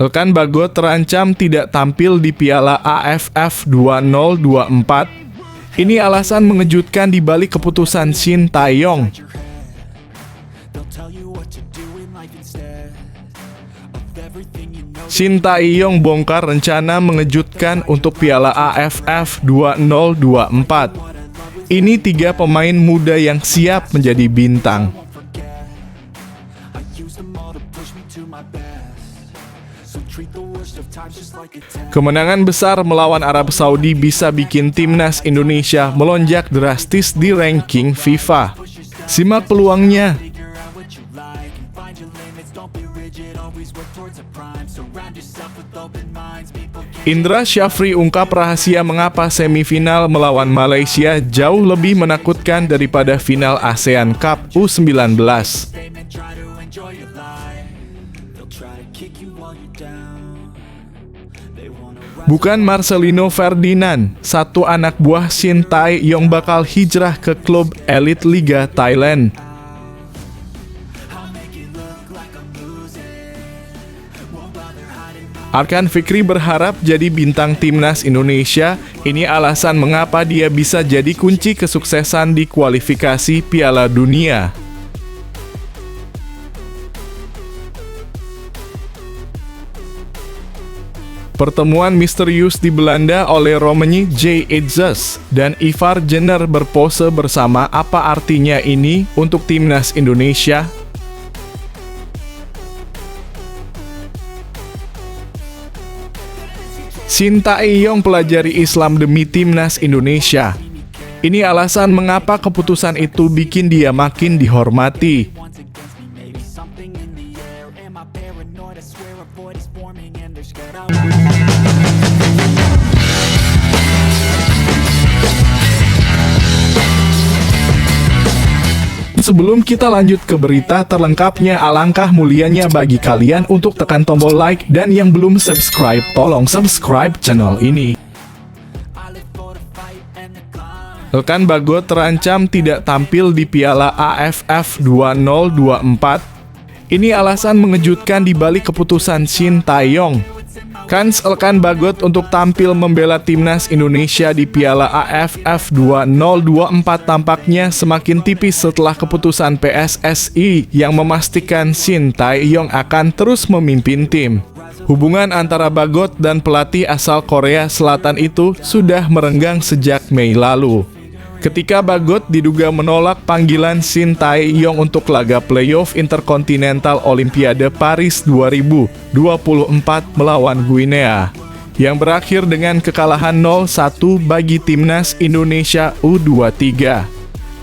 Rekan Bagot terancam tidak tampil di Piala AFF 2024. Ini alasan mengejutkan di balik keputusan Shin Tae-yong. Shin Tae-yong bongkar rencana mengejutkan untuk Piala AFF 2024. Ini 3 pemain muda yang siap menjadi bintang. Kemenangan besar melawan Arab Saudi bisa bikin timnas Indonesia melonjak drastis di ranking FIFA. Simak peluangnya. Indra Syafri ungkap rahasia mengapa semifinal melawan Malaysia jauh lebih menakutkan daripada final ASEAN Cup U19. Bukan Marcelino Ferdinand, satu anak buah Shin Tae-yong bakal hijrah ke klub elit Liga Thailand. Arkan Fikri berharap jadi bintang timnas Indonesia. Ini alasan mengapa dia bisa jadi kunci kesuksesan di kualifikasi Piala Dunia. Pertemuan misterius di Belanda oleh Romani J. Itzes dan Ivar Jenner berpose bersama. Apa artinya ini untuk timnas Indonesia? Shin Tae-yong pelajari Islam demi timnas Indonesia. Ini alasan mengapa keputusan itu bikin dia makin dihormati. Sebelum kita lanjut ke berita terlengkapnya, alangkah mulianya bagi kalian untuk tekan tombol like, dan yang belum subscribe, tolong subscribe channel ini. Rekan Bagot terancam tidak tampil di Piala AFF 2024. Ini alasan mengejutkan di balik keputusan Shin Tae-yong. Kans rekan Bagot untuk tampil membela timnas Indonesia di Piala AFF 2024 tampaknya semakin tipis setelah keputusan PSSI yang memastikan Shin Tae-yong akan terus memimpin tim. Hubungan antara Bagot dan pelatih asal Korea Selatan itu sudah merenggang sejak Mei lalu. Ketika Bagot diduga menolak panggilan Shin Tae-yong untuk laga playoff Interkontinental Olimpiade Paris 2024 melawan Guinea, yang berakhir dengan kekalahan 0-1 bagi timnas Indonesia U23.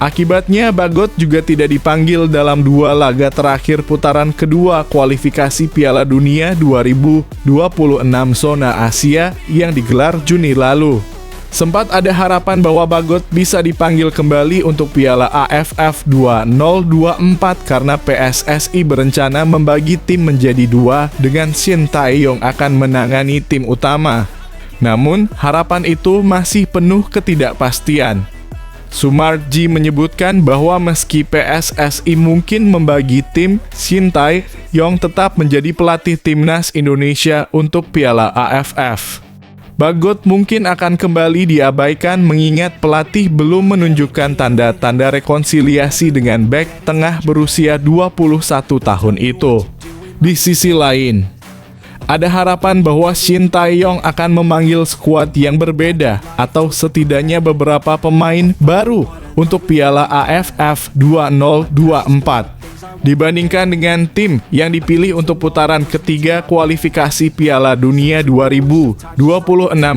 Akibatnya Bagot juga tidak dipanggil dalam 2 laga terakhir putaran kedua kualifikasi Piala Dunia 2026 zona Asia yang digelar Juni lalu. Sempat ada harapan bahwa Bagot bisa dipanggil kembali untuk Piala AFF 2024 karena PSSI berencana membagi tim menjadi 2 dengan Shin Tae-yong akan menangani tim utama. Namun, harapan itu masih penuh ketidakpastian. Sumarji menyebutkan bahwa meski PSSI mungkin membagi tim, Shin Tae-yong tetap menjadi pelatih timnas Indonesia untuk Piala AFF. Bagot mungkin akan kembali diabaikan mengingat pelatih belum menunjukkan tanda-tanda rekonsiliasi dengan bek tengah berusia 21 tahun itu. Di sisi lain, ada harapan bahwa Shin Tae-yong akan memanggil skuad yang berbeda atau setidaknya beberapa pemain baru untuk Piala AFF 2024. Dibandingkan dengan tim yang dipilih untuk putaran ketiga kualifikasi Piala Dunia 2026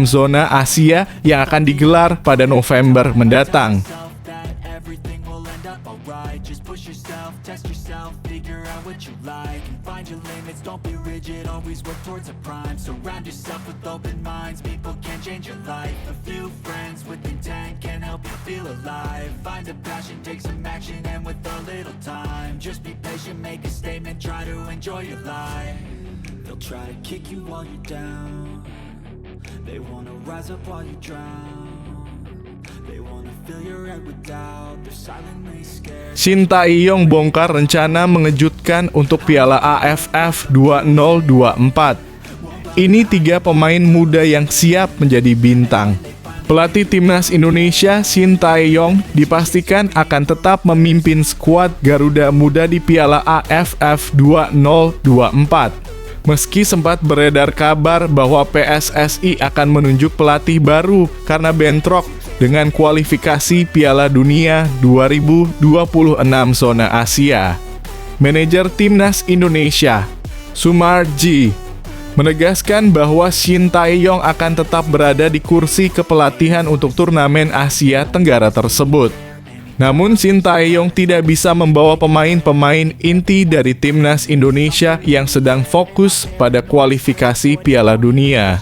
zona Asia yang akan digelar pada November mendatang. Find a passion, take some action, and with a little time, just be patient, make a statement, try to enjoy your life. They'll try to kick you while you're down. They wanna rise up while you drown. They wanna fill your head with doubt. They're silently scared. Shin Tae-yong bongkar rencana mengejutkan untuk Piala AFF 2024. Ini 3 pemain muda yang siap menjadi bintang. Pelatih Timnas Indonesia Shin Tae-yong dipastikan akan tetap memimpin skuad Garuda Muda di Piala AFF 2024. Meski sempat beredar kabar bahwa PSSI akan menunjuk pelatih baru karena bentrok dengan kualifikasi Piala Dunia 2026 zona Asia. Manajer Timnas Indonesia, Sumarji, menegaskan bahwa Shin Tae-yong akan tetap berada di kursi kepelatihan untuk turnamen Asia Tenggara tersebut. Namun Shin Tae-yong tidak bisa membawa pemain-pemain inti dari Timnas Indonesia yang sedang fokus pada kualifikasi Piala Dunia.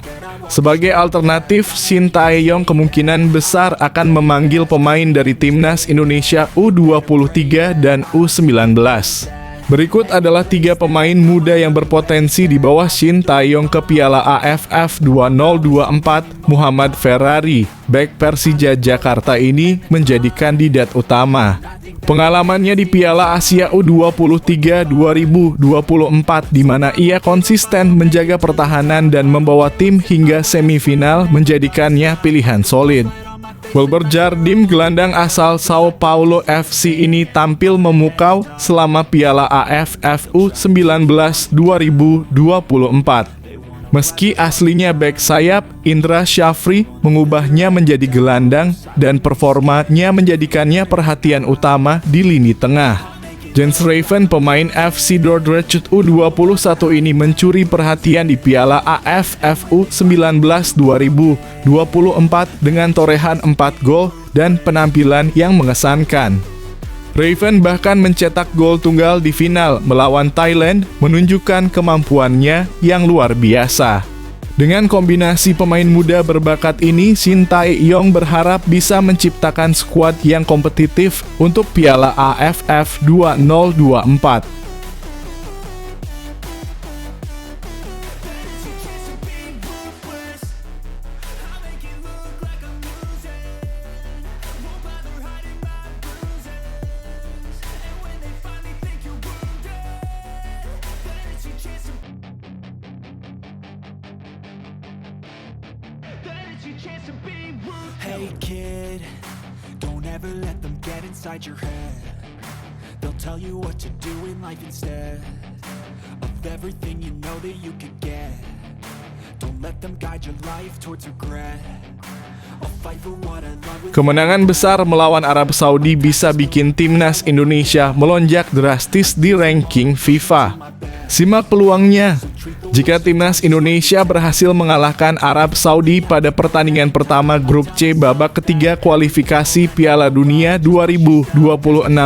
Sebagai alternatif, Shin Tae-yong kemungkinan besar akan memanggil pemain dari Timnas Indonesia U23 dan U19. Berikut adalah 3 pemain muda yang berpotensi di bawah Shin Tae-yong ke Piala AFF 2024. Muhammad Ferrari, bek Persija Jakarta ini menjadi kandidat utama. Pengalamannya di Piala Asia U23 2024 di mana ia konsisten menjaga pertahanan dan membawa tim hingga semifinal menjadikannya pilihan solid. Wilber Jardim, gelandang asal Sao Paulo FC ini tampil memukau selama Piala AFF U19 2024. Meski aslinya bek sayap, Indra Syafri mengubahnya menjadi gelandang dan performanya menjadikannya perhatian utama di lini tengah. Jens Raven, pemain FC Dordrecht U21 ini mencuri perhatian di Piala AFF U19 2024 dengan torehan 4 gol dan penampilan yang mengesankan. Raven bahkan mencetak gol tunggal di final melawan Thailand, menunjukkan kemampuannya yang luar biasa. Dengan kombinasi pemain muda berbakat ini, Shin Tae-yong berharap bisa menciptakan skuad yang kompetitif untuk Piala AFF 2024. Hey kid, don't ever let them get inside your head. They'll tell you what to do in life instead of everything you know that you could get. Don't let them guide your life towards regret. I'll fight for what I love with Kemenangan besar melawan Arab Saudi bisa bikin Timnas Indonesia melonjak drastis di ranking FIFA. Simak peluangnya. Jika Timnas Indonesia berhasil mengalahkan Arab Saudi pada pertandingan pertama Grup C babak ketiga kualifikasi Piala Dunia 2026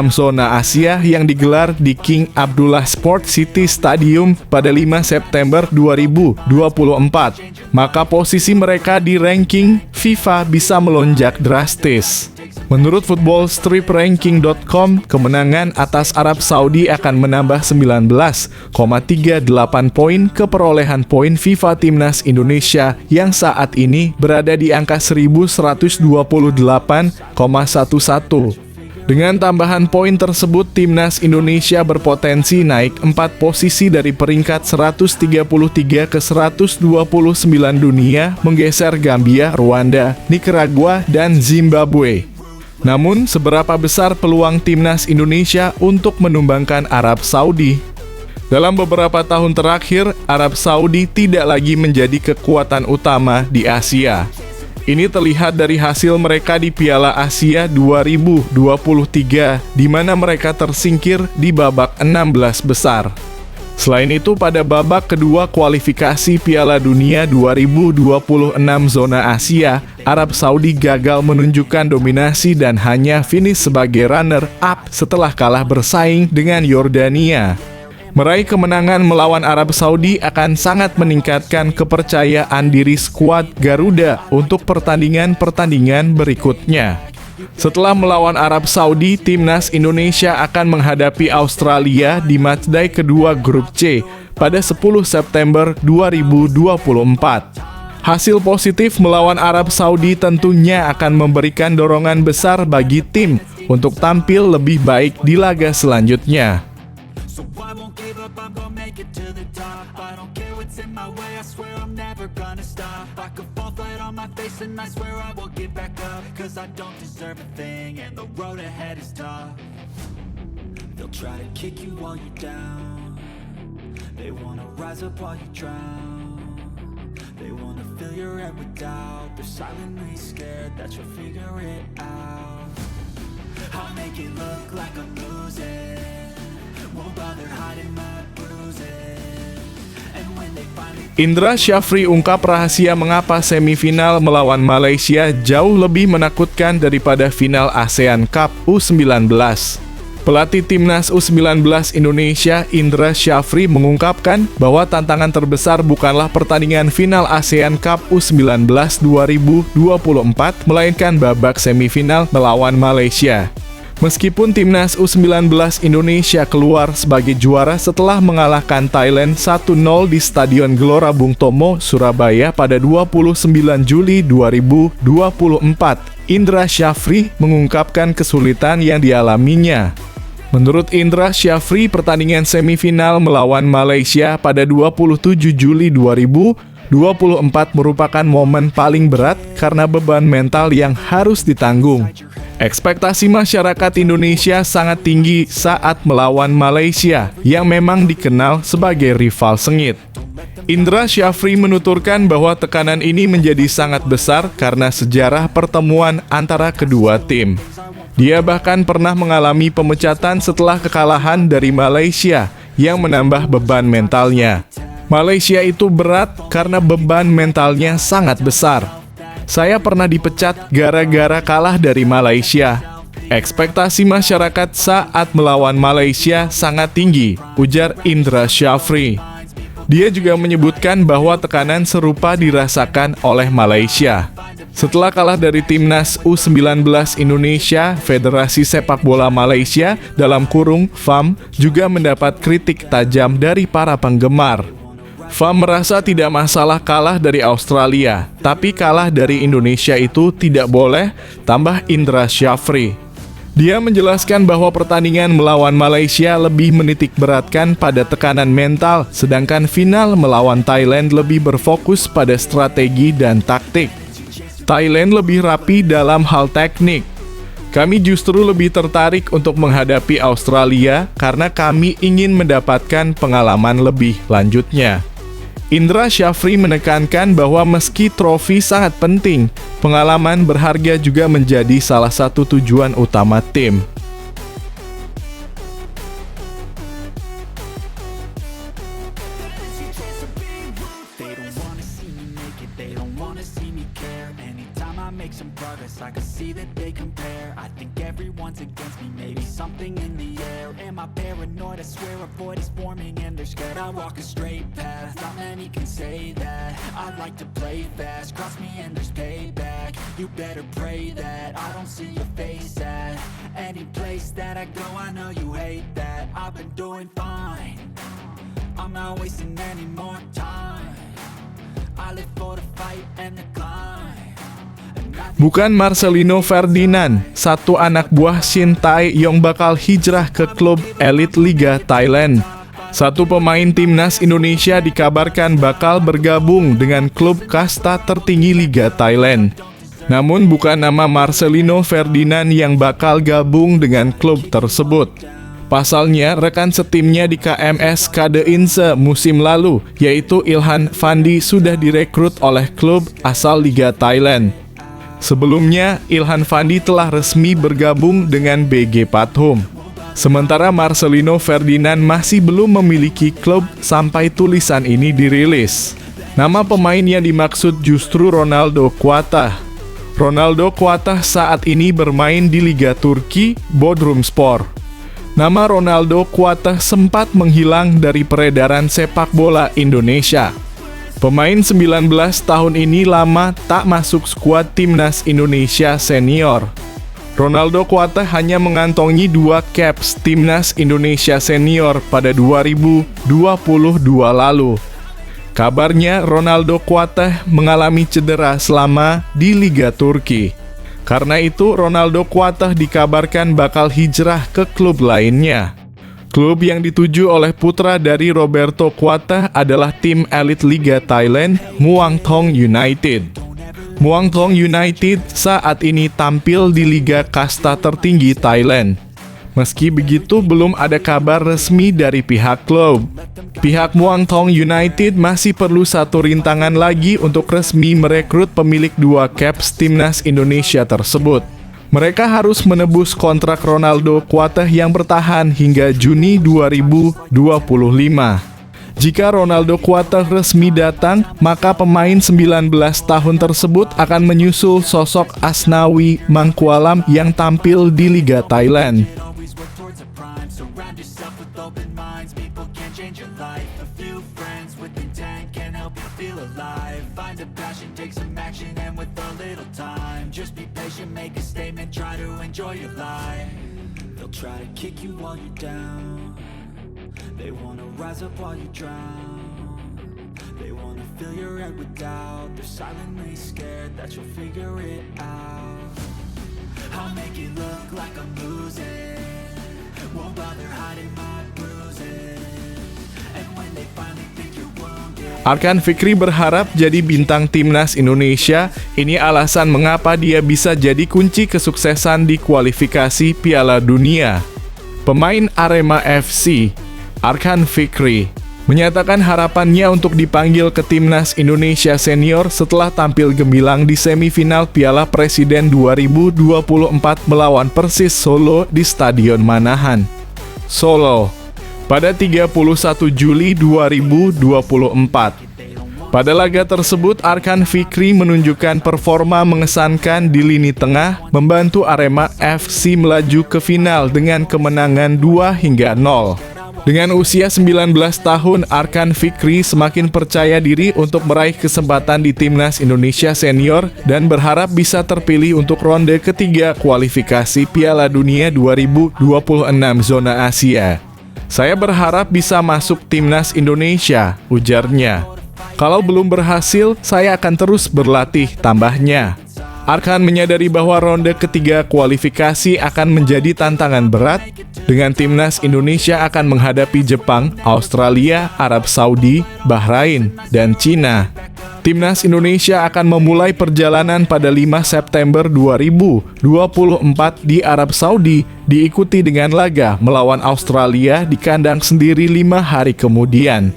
zona Asia yang digelar di King Abdullah Sport City Stadium pada 5 September 2024, maka posisi mereka di ranking FIFA bisa melonjak drastis. Menurut footballstripranking.com, kemenangan atas Arab Saudi akan menambah 19,38 poin ke perolehan poin FIFA Timnas Indonesia yang saat ini berada di angka 1128,11. Dengan tambahan poin tersebut, Timnas Indonesia berpotensi naik 4 posisi dari peringkat 133 ke 129 dunia, menggeser Gambia, Rwanda, Nicaragua, dan Zimbabwe. Namun, seberapa besar peluang Timnas Indonesia untuk menumbangkan Arab Saudi? Dalam beberapa tahun terakhir, Arab Saudi tidak lagi menjadi kekuatan utama di Asia. Ini terlihat dari hasil mereka di Piala Asia 2023, di mana mereka tersingkir di babak 16 besar. Selain itu, pada babak kedua kualifikasi Piala Dunia 2026 zona Asia, Arab Saudi gagal menunjukkan dominasi dan hanya finish sebagai runner-up setelah kalah bersaing dengan Yordania. Meraih kemenangan melawan Arab Saudi akan sangat meningkatkan kepercayaan diri skuad Garuda untuk pertandingan-pertandingan berikutnya. Setelah melawan Arab Saudi, Timnas Indonesia akan menghadapi Australia di matchday kedua Grup C pada 10 September 2024. Hasil positif melawan Arab Saudi tentunya akan memberikan dorongan besar bagi tim untuk tampil lebih baik di laga selanjutnya. So I won't give up, I'm gonna make it to the top. I don't care what's in my way, I swear I'm never gonna stop. I could fall flat on my face and I swear I will get back up. Cause I don't deserve a thing and the road ahead is tough. They'll try to kick you while you're down. They wanna rise up while you drown. They wanna fill your head with doubt. They're silently scared that you'll figure it out. I'll make it look like I'm losing. Won't bother hiding my bruises. And when they finally Indra Syafri ungkap rahasia mengapa semifinal melawan Malaysia jauh lebih menakutkan daripada final ASEAN Cup U19. Pelatih Timnas U19 Indonesia Indra Syafri mengungkapkan bahwa tantangan terbesar bukanlah pertandingan final ASEAN Cup U19 2024, melainkan babak semifinal melawan Malaysia. Meskipun Timnas U19 Indonesia keluar sebagai juara setelah mengalahkan Thailand 1-0 di Stadion Gelora Bung Tomo, Surabaya pada 29 Juli 2024, Indra Syafri mengungkapkan kesulitan yang dialaminya. Menurut Indra Syafri, pertandingan semifinal melawan Malaysia pada 27 Juli 2024 merupakan momen paling berat karena beban mental yang harus ditanggung. Ekspektasi masyarakat Indonesia sangat tinggi saat melawan Malaysia, yang memang dikenal sebagai rival sengit. Indra Syafri menuturkan bahwa tekanan ini menjadi sangat besar karena sejarah pertemuan antara kedua tim. Dia bahkan pernah mengalami pemecatan setelah kekalahan dari Malaysia yang menambah beban mentalnya. Malaysia itu berat karena beban mentalnya sangat besar. Saya pernah dipecat gara-gara kalah dari Malaysia. Ekspektasi masyarakat saat melawan Malaysia sangat tinggi, ujar Indra Syafri. Dia juga menyebutkan bahwa tekanan serupa dirasakan oleh Malaysia. Setelah kalah dari Timnas U19 Indonesia, Federasi Sepak Bola Malaysia (FAM) juga mendapat kritik tajam dari para penggemar. FAM merasa tidak masalah kalah dari Australia, tapi kalah dari Indonesia itu tidak boleh, tambah Indra Syafri. Dia menjelaskan bahwa pertandingan melawan Malaysia lebih menitik beratkan pada tekanan mental, sedangkan final melawan Thailand lebih berfokus pada strategi dan taktik. Thailand lebih rapi dalam hal teknik. Kami justru lebih tertarik untuk menghadapi Australia karena kami ingin mendapatkan pengalaman lebih lanjutnya. Indra Syafri menekankan bahwa meski trofi sangat penting, pengalaman berharga juga menjadi salah satu tujuan utama tim. I can see that they compare. I think everyone's against me. Maybe something in the air. Am I paranoid? I swear a void is forming and they're scared. I walk a straight path. Not many can say that. I like to play fast. Cross me and there's payback. You better pray that I don't see your face at any place that I go. I know you hate that. I've been doing fine. I'm not wasting any more time. I live for the fight and the climb. Bukan Marcelino Ferdinand, satu anak buah Shin Tae-yong bakal hijrah ke klub elit Liga Thailand. Satu pemain timnas Indonesia dikabarkan bakal bergabung dengan klub kasta tertinggi Liga Thailand. Namun bukan nama Marcelino Ferdinand yang bakal gabung dengan klub tersebut. Pasalnya, rekan setimnya di KMS Kade Inse musim lalu, yaitu Ilhan Fandi, sudah direkrut oleh klub asal Liga Thailand. Sebelumnya, Ilhan Fandi telah resmi bergabung dengan BG Pathum. Sementara Marcelino Ferdinand masih belum memiliki klub sampai tulisan ini dirilis. Nama pemain yang dimaksud justru Ronaldo Quattah. Ronaldo Quattah saat ini bermain di Liga Turki, Bodrumspor. Nama Ronaldo Quattah sempat menghilang dari peredaran sepak bola Indonesia. Pemain 19 tahun ini lama tak masuk skuad timnas Indonesia senior. Ronaldo Quattah hanya mengantongi 2 caps timnas Indonesia senior pada 2022 lalu. Kabarnya Ronaldo Quattah mengalami cedera selama di Liga Turki. Karena itu Ronaldo Quattah dikabarkan bakal hijrah ke klub lainnya. Klub yang dituju oleh putra dari Roberto Quata adalah tim elit Liga Thailand, Muang Thong United. Muang Thong United saat ini tampil di Liga Kasta tertinggi Thailand. Meski begitu, belum ada kabar resmi dari pihak klub. Pihak Muang Thong United masih perlu satu rintangan lagi untuk resmi merekrut pemilik 2 caps timnas Indonesia tersebut. Mereka harus menebus kontrak Ronaldo Quata yang bertahan hingga Juni 2025. Jika Ronaldo Quata resmi datang, maka pemain 19 tahun tersebut akan menyusul sosok Asnawi Mangkualam yang tampil di Liga Thailand. Make a statement, try to enjoy your life. They'll try to kick you while you're down. They wanna rise up while you drown. They wanna fill your head with doubt. They're silently scared that you'll figure it out. I'll make it look like I'm losing. Won't bother hiding my bruises. And when they finally think you're wounded, Arkan Fikri berharap jadi bintang timnas Indonesia. Ini alasan mengapa dia bisa jadi kunci kesuksesan di kualifikasi Piala Dunia. Pemain Arema FC, Arkan Fikri, menyatakan harapannya untuk dipanggil ke timnas Indonesia senior setelah tampil gemilang di semifinal Piala Presiden 2024 melawan Persis Solo di Stadion Manahan, Solo, pada 31 Juli 2024. Pada laga tersebut, Arkan Fikri menunjukkan performa mengesankan di lini tengah, membantu Arema FC melaju ke final dengan kemenangan 2-0. Dengan usia 19 tahun, Arkan Fikri semakin percaya diri untuk meraih kesempatan di timnas Indonesia senior dan berharap bisa terpilih untuk ronde ketiga kualifikasi Piala Dunia 2026 zona Asia. Saya berharap bisa masuk timnas Indonesia, ujarnya. Kalau belum berhasil, saya akan terus berlatih, tambahnya. Arkan menyadari bahwa ronde ketiga kualifikasi akan menjadi tantangan berat, dengan timnas Indonesia akan menghadapi Jepang, Australia, Arab Saudi, Bahrain, dan Cina. Timnas Indonesia akan memulai perjalanan pada 5 September 2024 di Arab Saudi, diikuti dengan laga melawan Australia di kandang sendiri 5 hari kemudian.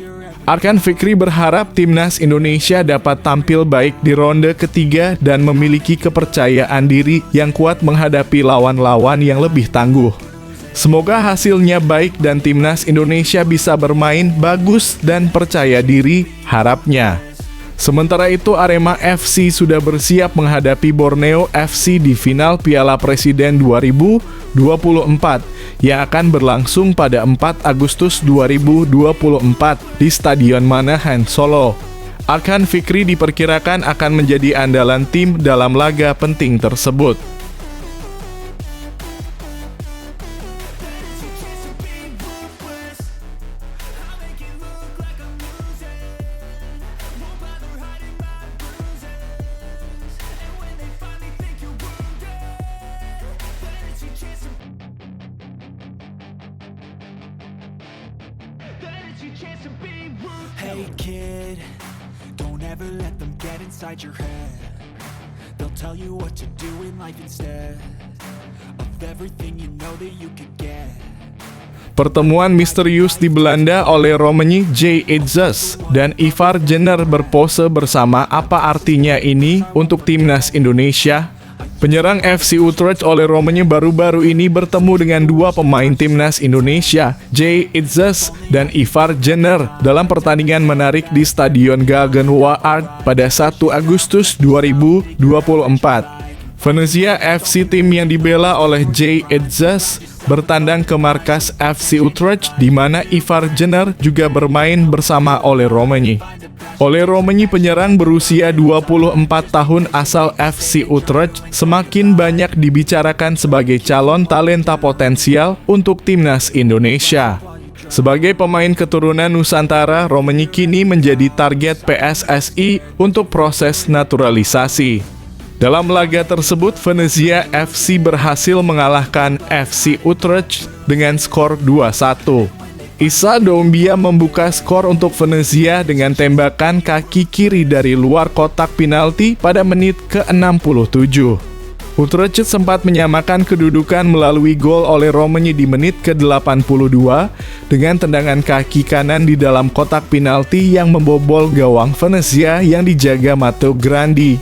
Arkan Fikri berharap timnas Indonesia dapat tampil baik di ronde ketiga dan memiliki kepercayaan diri yang kuat menghadapi lawan-lawan yang lebih tangguh. Semoga hasilnya baik dan timnas Indonesia bisa bermain bagus dan percaya diri, harapnya. Sementara itu, Arema FC sudah bersiap menghadapi Borneo FC di final Piala Presiden 2024 yang akan berlangsung pada 4 Agustus 2024 di Stadion Manahan, Solo. Arkan Fikri diperkirakan akan menjadi andalan tim dalam laga penting tersebut. hey kid, don't ever let them get inside your head. They'll tell you what to do in life instead of everything you know that you could get. Pertemuan misterius di Belanda oleh Romani J. Itzes dan Ivar Jenner berpose bersama. Apa artinya ini untuk timnas Indonesia? Penyerang FC Utrecht oleh Romani baru-baru ini bertemu dengan dua pemain timnas Indonesia, J. Itzes dan Ivar Jenner, dalam pertandingan menarik di Stadion Galgenwaard pada 1 Agustus 2024. Venezia FC, tim yang dibela oleh J. Itzes, bertandang ke markas FC Utrecht di mana Ivar Jenner juga bermain bersama Ole Romani. Ole Romani, penyerang berusia 24 tahun asal FC Utrecht, semakin banyak dibicarakan sebagai calon talenta potensial untuk timnas Indonesia. Sebagai pemain keturunan Nusantara, Romani kini menjadi target PSSI untuk proses naturalisasi. Dalam laga tersebut, Venezia FC berhasil mengalahkan FC Utrecht dengan skor 2-1. Issa Doumbia membuka skor untuk Venezia dengan tembakan kaki kiri dari luar kotak penalti pada menit ke-67. Utrecht sempat menyamakan kedudukan melalui gol oleh Romagny di menit ke-82 dengan tendangan kaki kanan di dalam kotak penalti yang membobol gawang Venezia yang dijaga Matteo Grandi.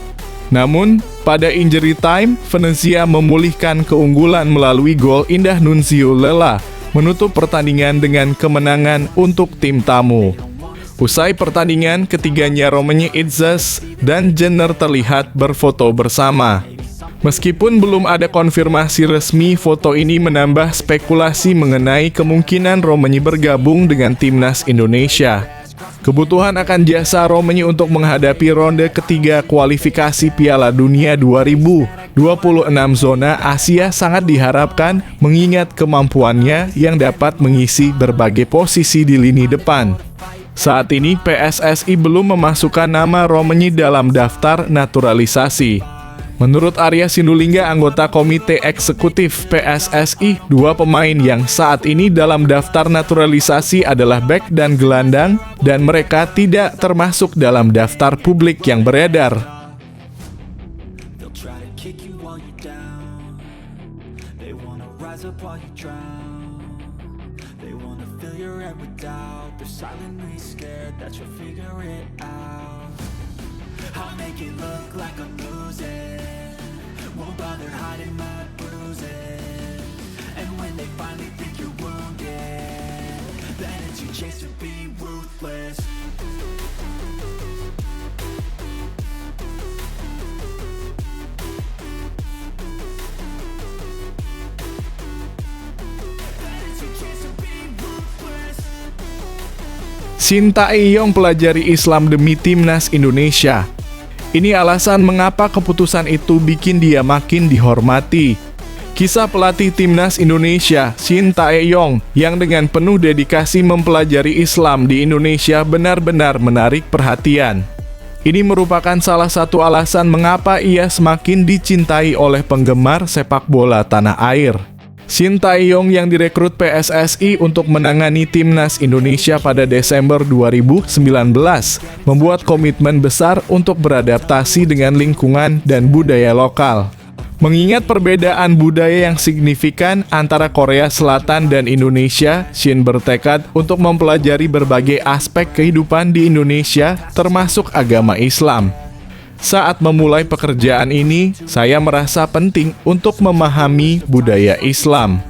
Namun, pada injury time, Venezia memulihkan keunggulan melalui gol indah Nunzio Lela, menutup pertandingan dengan kemenangan untuk tim tamu. Usai pertandingan, ketiganya Romagny Itzas dan Jenner terlihat berfoto bersama. Meskipun belum ada konfirmasi resmi, foto ini menambah spekulasi mengenai kemungkinan Romagny bergabung dengan timnas Indonesia. Kebutuhan akan jasa Romagny untuk menghadapi ronde ketiga kualifikasi Piala Dunia 2026 zona Asia sangat diharapkan mengingat kemampuannya yang dapat mengisi berbagai posisi di lini depan. Saat ini PSSI belum memasukkan nama Romagny dalam daftar naturalisasi. Menurut Arya Sinulinga, anggota Komite Eksekutif PSSI, dua pemain yang saat ini dalam daftar naturalisasi adalah bek dan gelandang, dan mereka tidak termasuk dalam daftar publik yang beredar. Won't bother hiding my bruises. And when they finally think you're wounded, then it's your chance to be ruthless. Shin Tae-yong pelajari Islam demi timnas Indonesia. Ini alasan mengapa keputusan itu bikin dia makin dihormati. Kisah pelatih timnas Indonesia, Shin Tae-yong, yang dengan penuh dedikasi mempelajari Islam di Indonesia benar-benar menarik perhatian. Ini merupakan salah satu alasan mengapa ia semakin dicintai oleh penggemar sepak bola tanah air. Shin Tae-yong yang direkrut PSSI untuk menangani timnas Indonesia pada Desember 2019 membuat komitmen besar untuk beradaptasi dengan lingkungan dan budaya lokal. Mengingat perbedaan budaya yang signifikan antara Korea Selatan dan Indonesia, Shin bertekad untuk mempelajari berbagai aspek kehidupan di Indonesia, termasuk agama Islam. Saat memulai pekerjaan ini, saya merasa penting untuk memahami budaya Islam.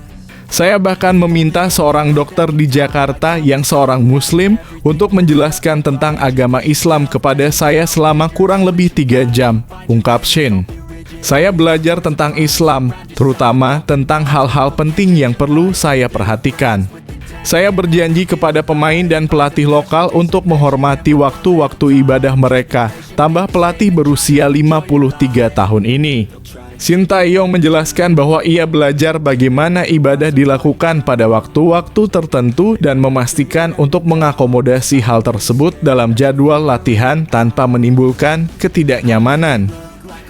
Saya bahkan meminta seorang dokter di Jakarta yang seorang Muslim untuk menjelaskan tentang agama Islam kepada saya selama kurang lebih 3 jam, ungkap Shin. Saya belajar tentang Islam, terutama tentang hal-hal penting yang perlu saya perhatikan. Saya berjanji kepada pemain dan pelatih lokal untuk menghormati waktu-waktu ibadah mereka, tambah pelatih berusia 53 tahun ini. Shin Tae-yong menjelaskan bahwa ia belajar bagaimana ibadah dilakukan pada waktu-waktu tertentu dan memastikan untuk mengakomodasi hal tersebut dalam jadwal latihan tanpa menimbulkan ketidaknyamanan.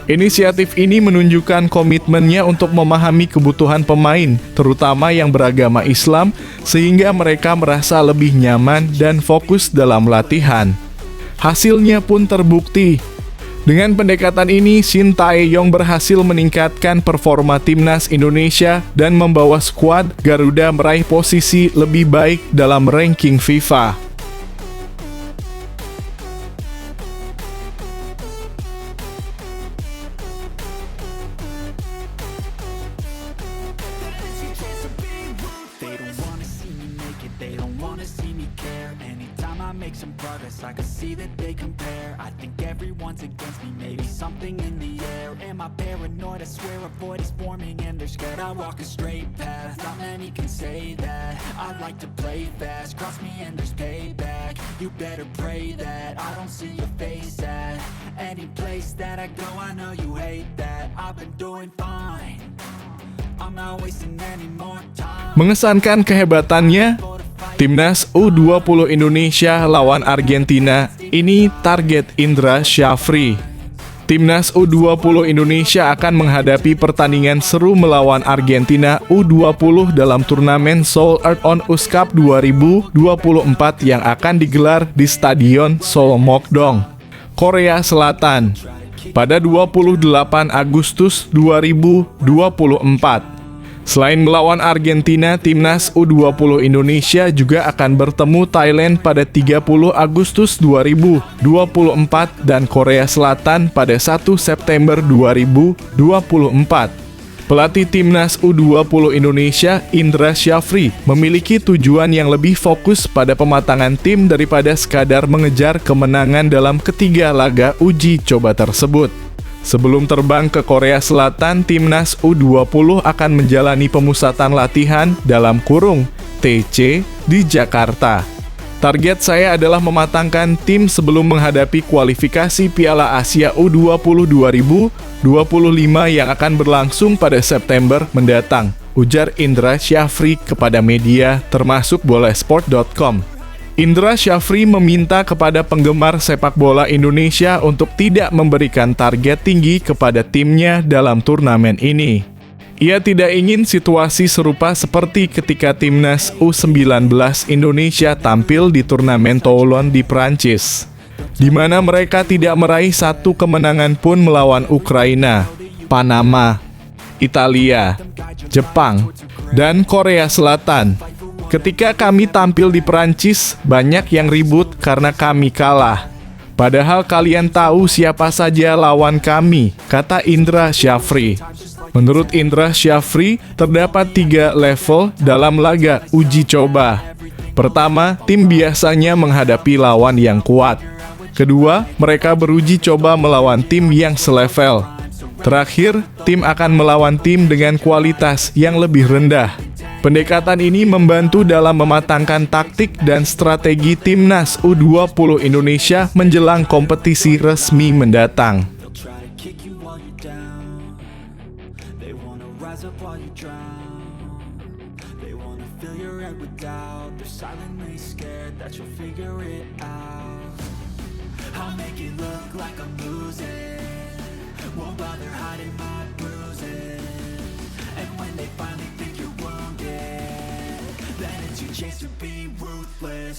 Inisiatif ini menunjukkan komitmennya untuk memahami kebutuhan pemain, terutama yang beragama Islam, sehingga mereka merasa lebih nyaman dan fokus dalam latihan. Hasilnya pun terbukti. Dengan pendekatan ini, Shin Tae-yong berhasil meningkatkan performa timnas Indonesia dan membawa skuad Garuda meraih posisi lebih baik dalam ranking FIFA. I can see that they compare. I think everyone's against me. Maybe something in the air. Am I paranoid? I swear a void is forming and they're scared. I walk a straight path. Not many can say that. I like to play fast. Cross me and there's payback. You better pray that I don't see your face at any place that I go. I know you hate that. I've been doing fine. I'm not wasting any more time. Mengesankan kehebatannya, Timnas U20 Indonesia lawan Argentina, ini target Indra Syafri. Timnas U20 Indonesia akan menghadapi pertandingan seru melawan Argentina U20 dalam turnamen Seoul Earthon-US Cup 2024 yang akan digelar di Stadion Seoul Mokdong, Korea Selatan, pada 28 Agustus 2024. Selain melawan Argentina, Timnas U20 Indonesia juga akan bertemu Thailand pada 30 Agustus 2024 dan Korea Selatan pada 1 September 2024. Pelatih Timnas U20 Indonesia, Indra Syafri, memiliki tujuan yang lebih fokus pada pematangan tim daripada sekadar mengejar kemenangan dalam ketiga laga uji coba tersebut. Sebelum terbang ke Korea Selatan, Timnas U20 akan menjalani pemusatan latihan dalam kurung TC di Jakarta. Target saya adalah mematangkan tim sebelum menghadapi kualifikasi Piala Asia U20 2025 yang akan berlangsung pada September mendatang, ujar Indra Syafri kepada media termasuk bolesport.com. Indra Syafri meminta kepada penggemar sepak bola Indonesia untuk tidak memberikan target tinggi kepada timnya dalam turnamen ini. Ia tidak ingin situasi serupa seperti ketika Timnas U19 Indonesia tampil di turnamen Toulon di Prancis, di mana mereka tidak meraih satu kemenangan pun melawan Ukraina, Panama, Italia, Jepang, dan Korea Selatan. Ketika kami tampil di Prancis, banyak yang ribut karena kami kalah. Padahal kalian tahu siapa saja lawan kami, kata Indra Syafri. Menurut Indra Syafri, terdapat 3 level dalam laga uji coba. Pertama, tim biasanya menghadapi lawan yang kuat. Kedua, mereka beruji coba melawan tim yang selevel. Terakhir, tim akan melawan tim dengan kualitas yang lebih rendah. Pendekatan ini membantu dalam mematangkan taktik dan strategi Timnas U20 Indonesia menjelang kompetisi resmi mendatang. Chance to be ruthless.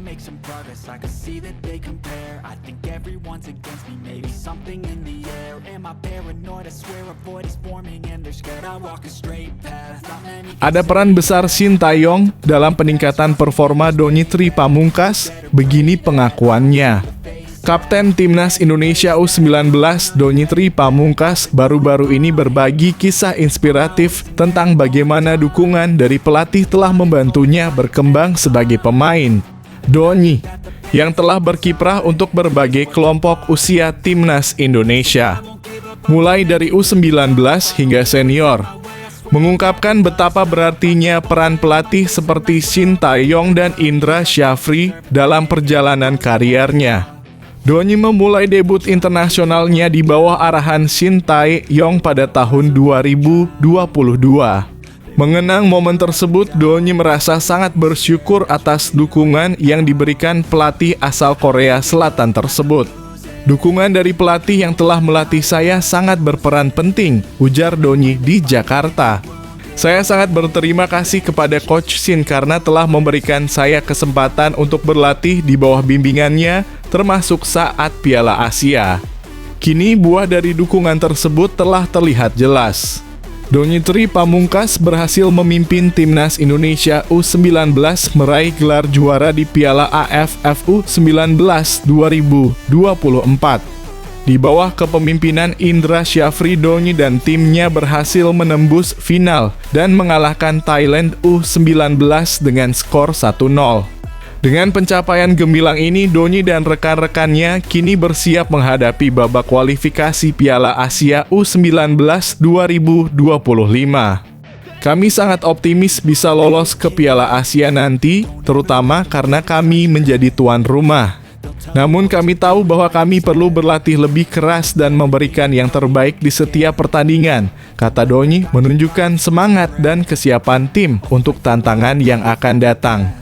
Make some progress, I can see that they compare. I think everyone's against me, maybe something in the air. Am I paranoid? I swear a void is forming and they're scared I walk a straight path. Ada peran besar Shin Tae-yong dalam peningkatan performa Donitri Pamungkas, begini pengakuannya. Kapten Timnas Indonesia U19 Donitri Pamungkas baru-baru ini berbagi kisah inspiratif tentang bagaimana dukungan dari pelatih telah membantunya berkembang sebagai pemain. Doni, yang telah berkiprah untuk berbagai kelompok usia Timnas Indonesia, mulai dari U19 hingga senior, mengungkapkan betapa berartinya peran pelatih seperti Shin Tae-yong dan Indra Syafri dalam perjalanan kariernya. Doni memulai debut internasionalnya di bawah arahan Shin Tae-yong pada tahun 2022. Mengenang momen tersebut, Doni merasa sangat bersyukur atas dukungan yang diberikan pelatih asal Korea Selatan tersebut. Dukungan dari pelatih yang telah melatih saya sangat berperan penting, ujar Doni di Jakarta. Saya sangat berterima kasih kepada Coach Shin karena telah memberikan saya kesempatan untuk berlatih di bawah bimbingannya, termasuk saat Piala Asia. Kini buah dari dukungan tersebut telah terlihat jelas. Donitri Pamungkas berhasil memimpin Timnas Indonesia U19 meraih gelar juara di Piala AFF U19 2024. Di bawah kepemimpinan Indra Syafri, Doni dan timnya berhasil menembus final dan mengalahkan Thailand U19 dengan skor 1-0. Dengan pencapaian gemilang ini, Donny dan rekan-rekannya kini bersiap menghadapi babak kualifikasi Piala Asia U19 2025. Kami sangat optimis bisa lolos ke Piala Asia nanti, terutama karena kami menjadi tuan rumah. Namun kami tahu bahwa kami perlu berlatih lebih keras dan memberikan yang terbaik di setiap pertandingan, kata Donny, menunjukkan semangat dan kesiapan tim untuk tantangan yang akan datang.